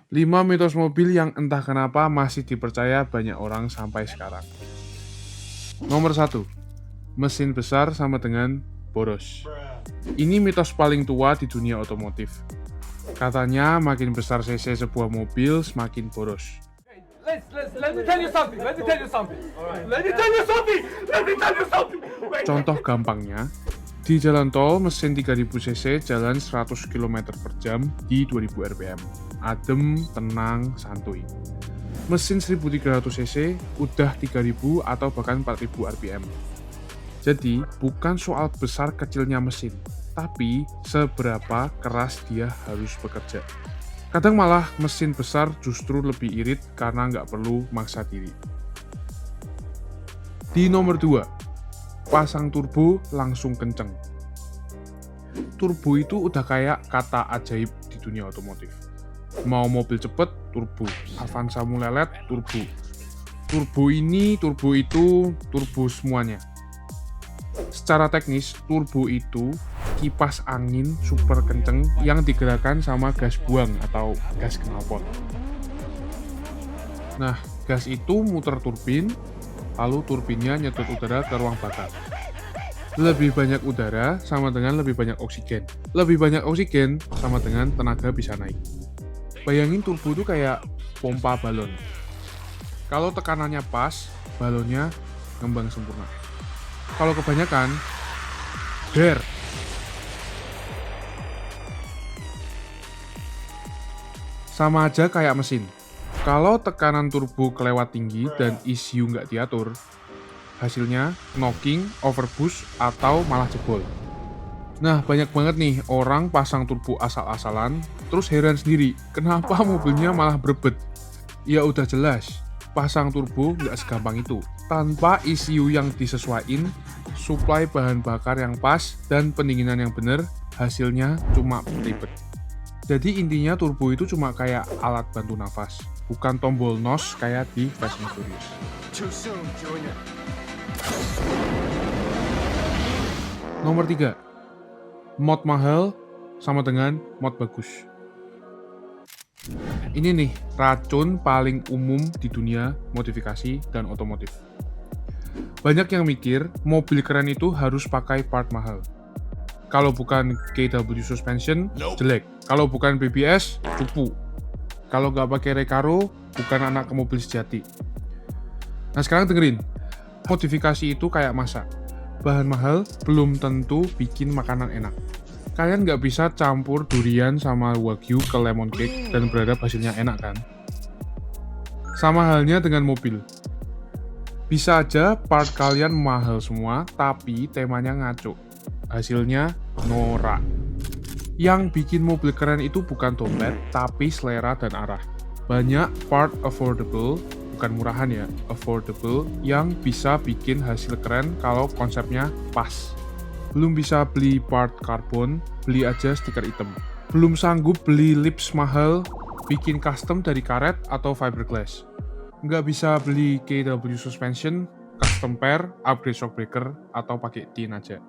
5 mitos mobil yang entah kenapa masih dipercaya banyak orang sampai sekarang. Nomor 1. Mesin besar sama dengan boros. Ini mitos paling tua di dunia otomotif. Katanya makin besar cc sebuah mobil, semakin boros. Let me tell you something. Let me tell you something. Let me tell you something. Let me tell you something. Contoh gampangnya, di jalan tol mesin 3000 cc jalan 100 km per jam di 2000 rpm. Adem, tenang, santuy. Mesin 1300 cc udah 3000 atau bahkan 4000 rpm. Jadi, bukan soal besar kecilnya mesin, tapi seberapa keras dia harus bekerja. Kadang malah mesin besar justru lebih irit karena nggak perlu maksa diri. Di nomor 2, pasang turbo langsung kenceng. Turbo itu udah kayak kata ajaib di dunia otomotif. Mau mobil cepet, turbo. Avanza lelet, turbo. Turbo ini, turbo itu, turbo semuanya. Secara teknis, turbo itu kipas angin super kenceng yang digerakkan sama gas buang atau gas knalpot. Nah, gas itu muter turbin, lalu turbinnya nyedot udara ke ruang bakar. Lebih banyak udara sama dengan lebih banyak oksigen. Lebih banyak oksigen sama dengan tenaga bisa naik. Bayangin turbo itu kayak pompa balon. Kalau tekanannya pas, balonnya ngembang sempurna. Kalau kebanyakan, der. Sama aja kayak mesin. Kalau tekanan turbo kelewat tinggi dan ECU nggak diatur, hasilnya knocking, overboost, atau malah jebol. Nah, banyak banget nih orang pasang turbo asal-asalan, terus heran sendiri, kenapa mobilnya malah berebet? Ya udah jelas, pasang turbo nggak segampang itu. Tanpa ECU yang disesuaiin, suplai bahan bakar yang pas, dan pendinginan yang bener, hasilnya cuma ribet. Jadi intinya turbo itu cuma kayak alat bantu nafas, bukan tombol NOS kayak di Fast and Furious. Nomor 3. Mod mahal sama dengan mod bagus. Ini nih, racun paling umum di dunia modifikasi dan otomotif. Banyak yang mikir, mobil keren itu harus pakai part mahal. Kalau bukan KW suspension, jelek. Kalau bukan BBS, cupu. Kalau nggak pakai Recaro, bukan anak mobil sejati. Nah sekarang dengerin, modifikasi itu kayak masak. Bahan mahal belum tentu bikin makanan enak. Kalian nggak bisa campur durian sama wagyu ke lemon cake dan berharap hasilnya enak kan? Sama halnya dengan mobil. Bisa aja part kalian mahal semua, tapi temanya ngaco. Hasilnya norak. Yang bikin mobil keren itu bukan dompet, tapi selera dan arah. Banyak part affordable, bukan murahan ya, affordable, yang bisa bikin hasil keren kalau konsepnya pas. Belum bisa beli part karbon, beli aja stiker hitam. Belum sanggup beli lips mahal, bikin custom dari karet atau fiberglass. Nggak bisa beli KW suspension, custom pair, upgrade shockbreaker, atau pakai tin aja.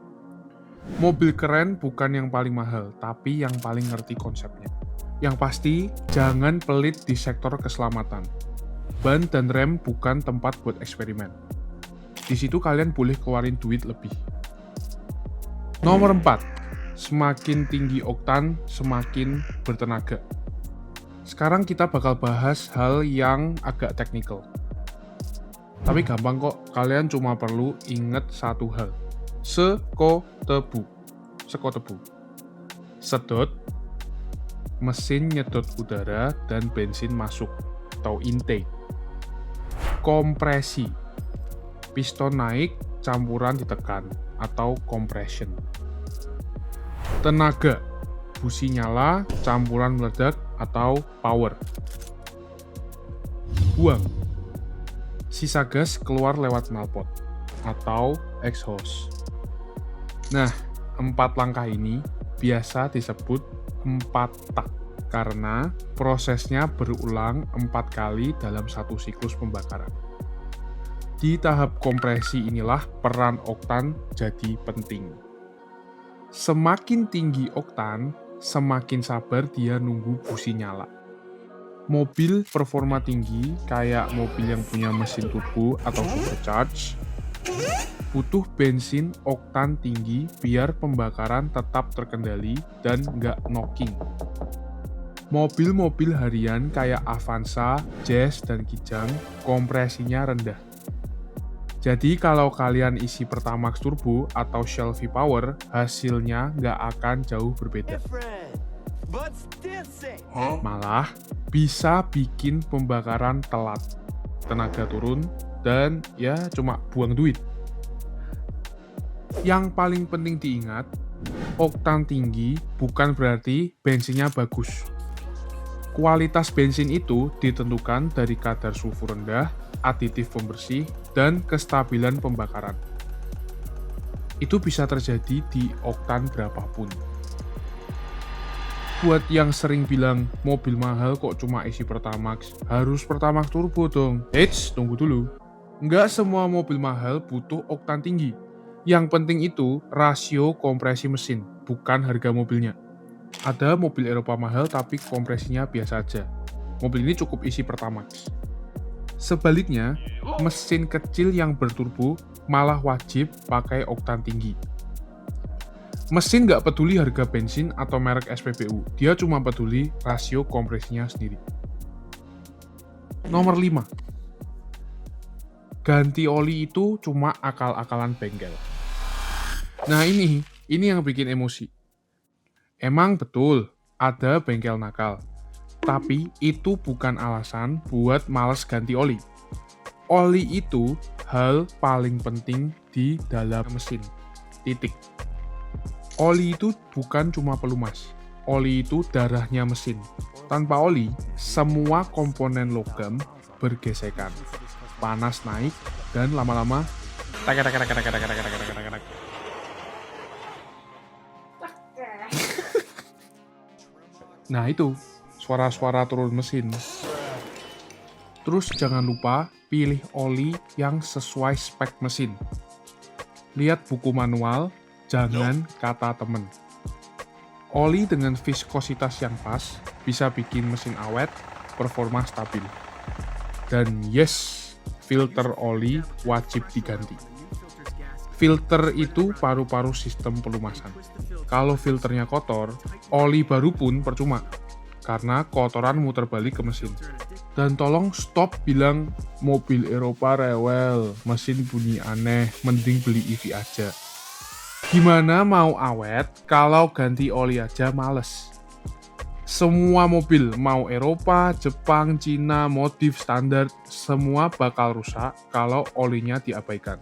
Mobil keren bukan yang paling mahal, tapi yang paling ngerti konsepnya. Yang pasti, jangan pelit di sektor keselamatan. Ban dan rem bukan tempat buat eksperimen. Di situ kalian boleh keluarin duit lebih. Nomor 4. Semakin tinggi oktan, semakin bertenaga. Sekarang kita bakal bahas hal yang agak teknikal. Tapi gampang kok, kalian cuma perlu inget satu hal. Sekotebu. Sedot, mesin nyedot udara dan bensin masuk atau intake. Kompresi, piston naik, campuran ditekan atau compression. Tenaga, busi nyala, campuran meledak atau power. Buang, sisa gas keluar lewat knalpot atau exhaust. Nah, 4 langkah ini biasa disebut 4 tak karena prosesnya berulang 4 kali dalam satu siklus pembakaran. Di tahap kompresi inilah peran oktan jadi penting. Semakin tinggi oktan, semakin sabar dia nunggu busi nyala. Mobil performa tinggi kayak mobil yang punya mesin turbo atau supercharge butuh bensin oktan tinggi biar pembakaran tetap terkendali dan nggak knocking. Mobil-mobil harian kayak Avanza, Jazz, dan Kijang kompresinya rendah. Jadi kalau kalian isi Pertamax Turbo atau Shell V-Power, hasilnya nggak akan jauh berbeda. Malah bisa bikin pembakaran telat, tenaga turun, dan ya cuma buang duit. Yang paling penting diingat, oktan tinggi bukan berarti bensinnya bagus. Kualitas bensin itu ditentukan dari kadar sulfur rendah, aditif pembersih, dan kestabilan pembakaran. Itu bisa terjadi di oktan berapapun. Buat yang sering bilang, mobil mahal kok cuma isi Pertamax, harus Pertamax Turbo dong. Eits, tunggu dulu. Nggak semua mobil mahal butuh oktan tinggi. Yang penting itu rasio kompresi mesin, bukan harga mobilnya. Ada mobil Eropa mahal tapi kompresinya biasa aja. Mobil ini cukup isi Pertamax. Sebaliknya, mesin kecil yang berturbo malah wajib pakai oktan tinggi. Mesin nggak peduli harga bensin atau merek SPBU, dia cuma peduli rasio kompresinya sendiri. Nomor 5. Ganti oli itu cuma akal-akalan bengkel. Nah ini yang bikin emosi. Emang betul, ada bengkel nakal. Tapi itu bukan alasan buat males ganti oli. Oli itu hal paling penting di dalam mesin. Titik. Oli itu bukan cuma pelumas. Oli itu darahnya mesin. Tanpa oli, semua komponen logam bergesekan. Panas naik, dan lama-lama nah itu, suara-suara turun mesin. Terus jangan lupa pilih oli yang sesuai spek mesin. Lihat buku manual, jangan kata temen. Oli dengan viskositas yang pas bisa bikin mesin awet, performa stabil. Dan yes, filter oli wajib diganti. Filter itu paru-paru sistem pelumasan. Kalau filternya kotor, oli baru pun percuma, karena kotoran muter balik ke mesin. Dan tolong stop bilang mobil Eropa rewel, mesin bunyi aneh, mending beli EV aja. Gimana mau awet kalau ganti oli aja males? Semua mobil, mau Eropa, Jepang, Cina, modif standar, semua bakal rusak kalau olinya diabaikan.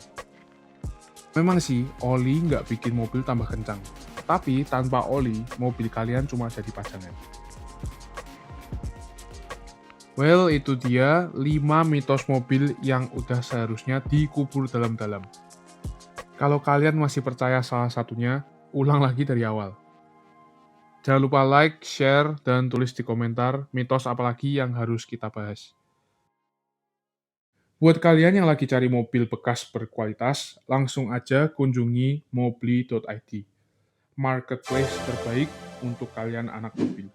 Memang sih, oli nggak bikin mobil tambah kencang. Tapi tanpa oli, mobil kalian cuma jadi pajangan. Well, itu dia 5 mitos mobil yang udah seharusnya dikubur dalam-dalam. Kalau kalian masih percaya salah satunya, ulang lagi dari awal. Jangan lupa like, share, dan tulis di komentar mitos apa lagi yang harus kita bahas. Buat kalian yang lagi cari mobil bekas berkualitas, langsung aja kunjungi mobly.id, marketplace terbaik untuk kalian anak mobil.